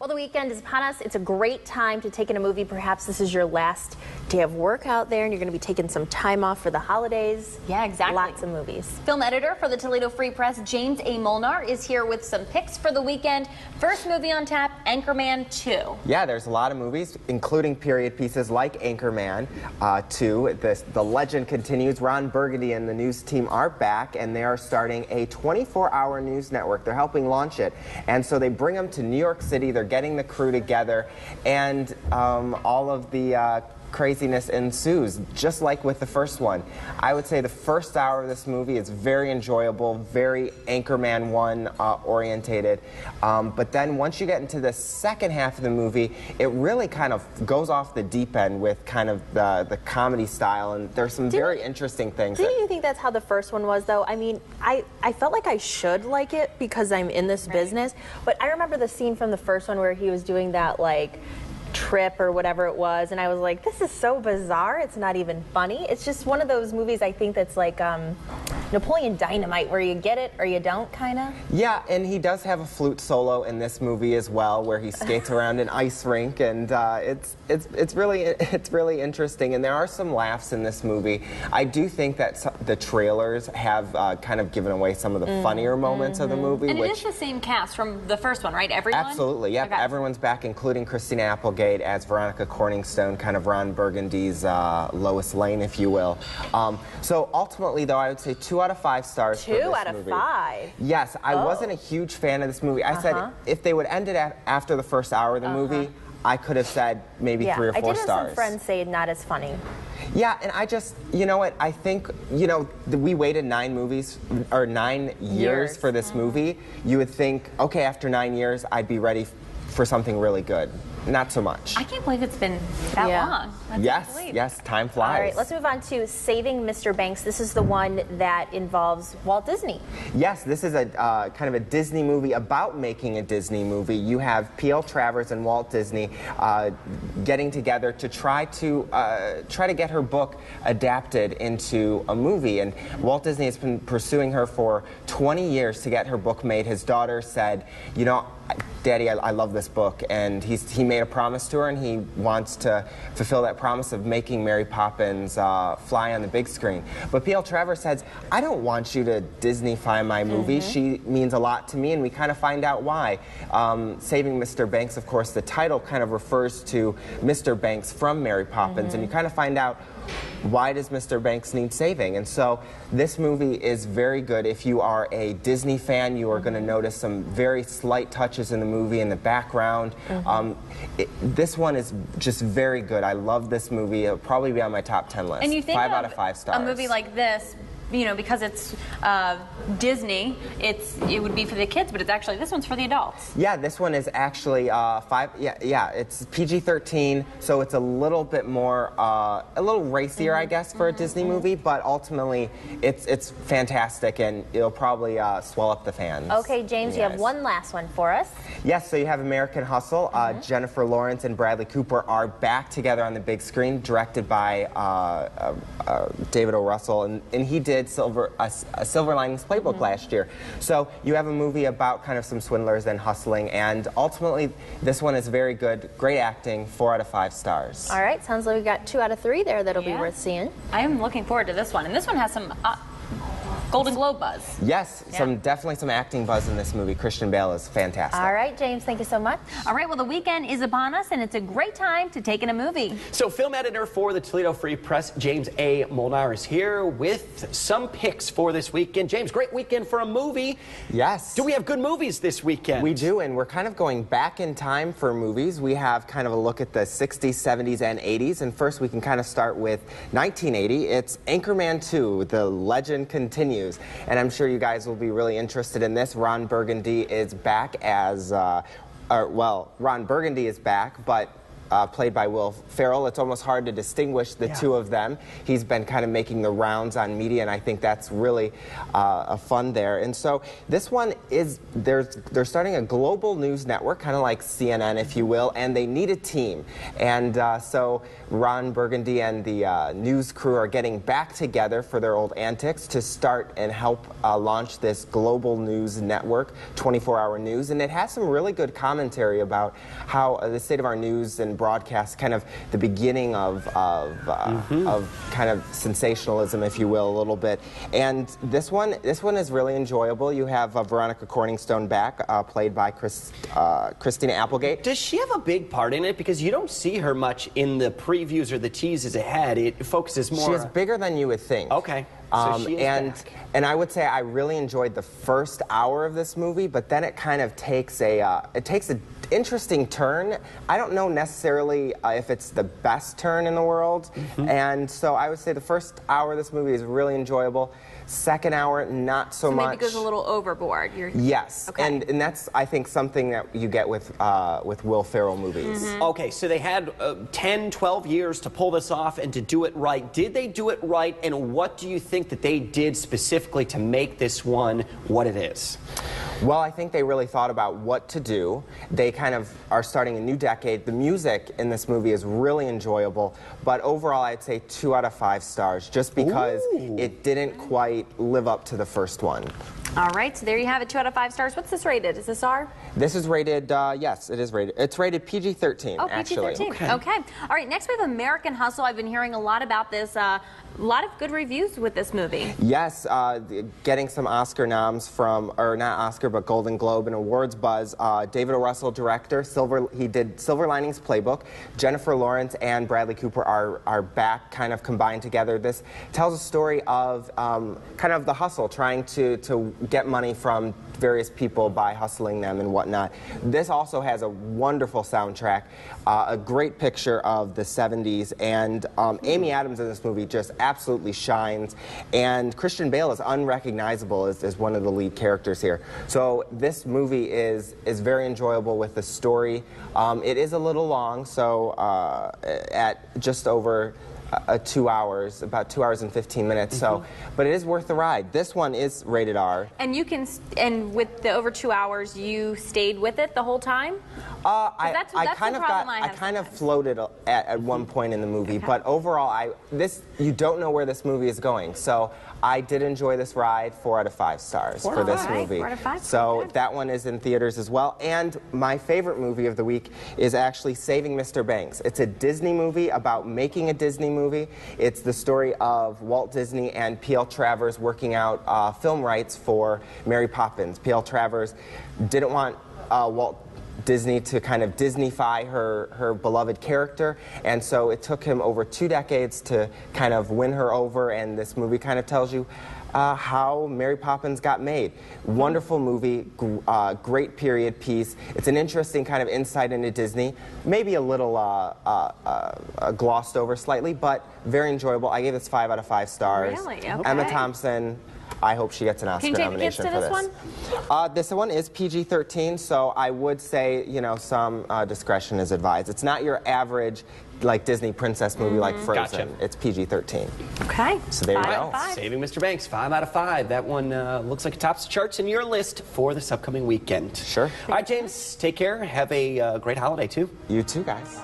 Well, the weekend is upon us. It's a great time to take in a movie. Perhaps this is your last day of work out there and you're going to be taking some time off for the holidays. Yeah, exactly. Lots of movies. Film editor for the Toledo Free Press, James A. Molnar, is here with some picks for the weekend. First movie on tap, Anchorman 2. Yeah, there's a lot of movies, including period pieces like Anchorman 2. The legend continues. Ron Burgundy and the news team are back, and they are starting a 24-hour news network. They're helping launch it, and so they bring them to New York City. They're getting the crew together, and all of the craziness ensues, just like with the first one. I would say the first hour of this movie is very enjoyable, very Anchorman 1 orientated, but then once you get into the second half of the movie, it really kind of goes off the deep end with kind of the comedy style, and there's some very interesting things. Didn't you think that's how the first one was, though? I mean, I felt like I should like it because I'm in this business, but I remember the scene from the first one where he was doing that, like, trip or whatever it was, and I was like, this is so bizarre, it's not even funny. It's just one of those movies, I think, that's like Napoleon Dynamite, where you get it or you don't, kind of. Yeah, and he does have a flute solo in this movie as well, where he skates around an ice rink, and it's really interesting, and there are some laughs in this movie. I do think that the trailers have kind of given away some of the funnier moments of the movie. And it is the same cast from the first one, right? Everyone? Absolutely, yep. Okay. Everyone's back, including Christina Applegate as Veronica Corningstone, kind of Ron Burgundy's Lois Lane, if you will. So ultimately, though, I would say 2 out of 5 stars for this movie. 2 out of 5? Yes, I wasn't a huge fan of this movie. I said if they would end it after the first hour of the movie, I could have said maybe 3 or 4 stars. I did have some friends say not as funny. Yeah, and I just, you know what, I think, you know, we waited 9 years for this movie. You would think, okay, after 9 years, I'd be ready for something really good. Not so much. I can't believe it's been that long. Yes, time flies. All right, let's move on to Saving Mr. Banks. This is the one that involves Walt Disney. Yes, this is a kind of a Disney movie about making a Disney movie. You have P.L. Travers and Walt Disney getting together to try to get her book adapted into a movie. And Walt Disney has been pursuing her for 20 years to get her book made. His daughter said, you know, Daddy, I love this book, and he made a promise to her, and he wants to fulfill that promise of making Mary Poppins fly on the big screen. But P.L. Travers says, I don't want you to Disney-fy my movie. She means a lot to me, and we kind of find out why. Saving Mr. Banks, of course, the title kind of refers to Mr. Banks from Mary Poppins, and you kind of find out, why does Mr. Banks need saving? And so this movie is very good. If you are a Disney fan, you are going to notice some very slight touches in the movie in the background. This one is just very good. I love this movie. It'll probably be on my top 10 list. And you think 5 out of 5 stars. A movie like this, you know, because it's Disney, it would be for the kids, but it's actually, this one's for the adults. Yeah, this one is actually it's PG-13, so it's a little bit more, a little racier, I guess, for a Disney movie, but ultimately, it's fantastic, and it'll probably swell up the fans. Okay, James, you have one last one for us. Yes, so you have American Hustle. Jennifer Lawrence and Bradley Cooper are back together on the big screen, directed by David O. Russell, and he did a Silver Linings Playbook last year. So you have a movie about kind of some swindlers and hustling, and ultimately this one is very good. Great acting, 4 out of 5 stars. All right, sounds like we got 2 out of 3 there that'll be worth seeing. I am looking forward to this one, and this one has some Golden Globe buzz. Yes, definitely some acting buzz in this movie. Christian Bale is fantastic. All right, James, thank you so much. All right, well, the weekend is upon us, and it's a great time to take in a movie. So film editor for the Toledo Free Press, James A. Molnar, is here with some picks for this weekend. James, great weekend for a movie. Yes. Do we have good movies this weekend? We do, and we're kind of going back in time for movies. We have kind of a look at the 60s, 70s, and 80s, and first we can kind of start with 1980. It's Anchorman 2, The Legend Continues. And I'm sure you guys will be really interested in this. Ron Burgundy is back as, Ron Burgundy is back, but played by Will Ferrell. It's almost hard to distinguish the two of them. He's been kind of making the rounds on media, and I think that's really a fun there. And so this one is, they're starting a global news network, kind of like CNN, if you will, and they need a team. And so Ron Burgundy and the news crew are getting back together for their old antics to start and help launch this global news network, 24-hour news. And it has some really good commentary about how the state of our news and broadcast, kind of the beginning of kind of sensationalism, if you will, a little bit. And this one is really enjoyable. You have Veronica Corningstone back, played by Christina Applegate. Does she have a big part in it? Because you don't see her much in the previews or the teases ahead. It focuses more. She is bigger than you would think. Okay. So she is back. And I would say I really enjoyed the first hour of this movie, but then it kind of takes an interesting turn. I don't know necessarily if it's the best turn in the world, and so I would say the first hour of this movie is really enjoyable. Second hour, not so much. Maybe it goes a little overboard. Yes, okay. and that's, I think, something that you get with Will Ferrell movies. Okay, so they had 10, 12 years to pull this off and to do it right. Did they do it right, and what do you think that they did specifically to make this one what it is? Well, I think they really thought about what to do. They kind of are starting a new decade. The music in this movie is really enjoyable, but overall I'd say 2 out of 5 stars, just because it didn't quite live up to the first one. All right, so there you have it, 2 out of 5 stars. What's this rated? Is this R? This is rated, yes, it is rated. It's rated PG-13, actually. PG-13. Okay. All right, next we have American Hustle. I've been hearing a lot about this. A lot of good reviews with this movie. Yes, getting some Oscar noms from, or not Oscar, but Golden Globe and awards buzz. David O. Russell, director, he did Silver Linings Playbook. Jennifer Lawrence and Bradley Cooper are back, kind of combined together. This tells a story of kind of the hustle, trying to get money from various people by hustling them and whatnot. This also has a wonderful soundtrack, a great picture of the 70s, and Amy Adams in this movie just absolutely shines, and Christian Bale is unrecognizable as one of the lead characters here. So this movie is very enjoyable with the story. It is a little long, so at just over 2 hours, about 2 hours and 15 minutes. So, but it is worth the ride. This one is rated R. And you can, and with the over 2 hours, you stayed with it the whole time? I kind of floated at one point in the movie, but overall, you don't know where this movie is going. So I did enjoy this ride. 4 out of 5 stars for this movie. 4 out of 5. So that one is in theaters as well. And my favorite movie of the week is actually Saving Mr. Banks. It's a Disney movie about making a Disney movie. It's the story of Walt Disney and P.L. Travers working out film rights for Mary Poppins. P.L. Travers didn't want Walt Disney to kind of Disneyfy her beloved character, and so it took him over 2 decades to kind of win her over, and this movie kind of tells you how Mary Poppins got made. Wonderful movie, great period piece. It's an interesting kind of insight into Disney, maybe a little glossed over slightly, but very enjoyable. I gave this 5 out of 5 stars. Really? Okay. Emma Thompson, I hope she gets an Oscar nomination for this. Can you take the kids to this one? This one is PG-13, so I would say, you know, some discretion is advised. It's not your average, like, Disney princess movie like Frozen. Gotcha. It's PG-13. Okay. So there you go. Saving Mr. Banks, 5 out of 5. That one looks like it tops the charts in your list for this upcoming weekend. Sure. All right, James, take care. Have a great holiday, too. You too, guys.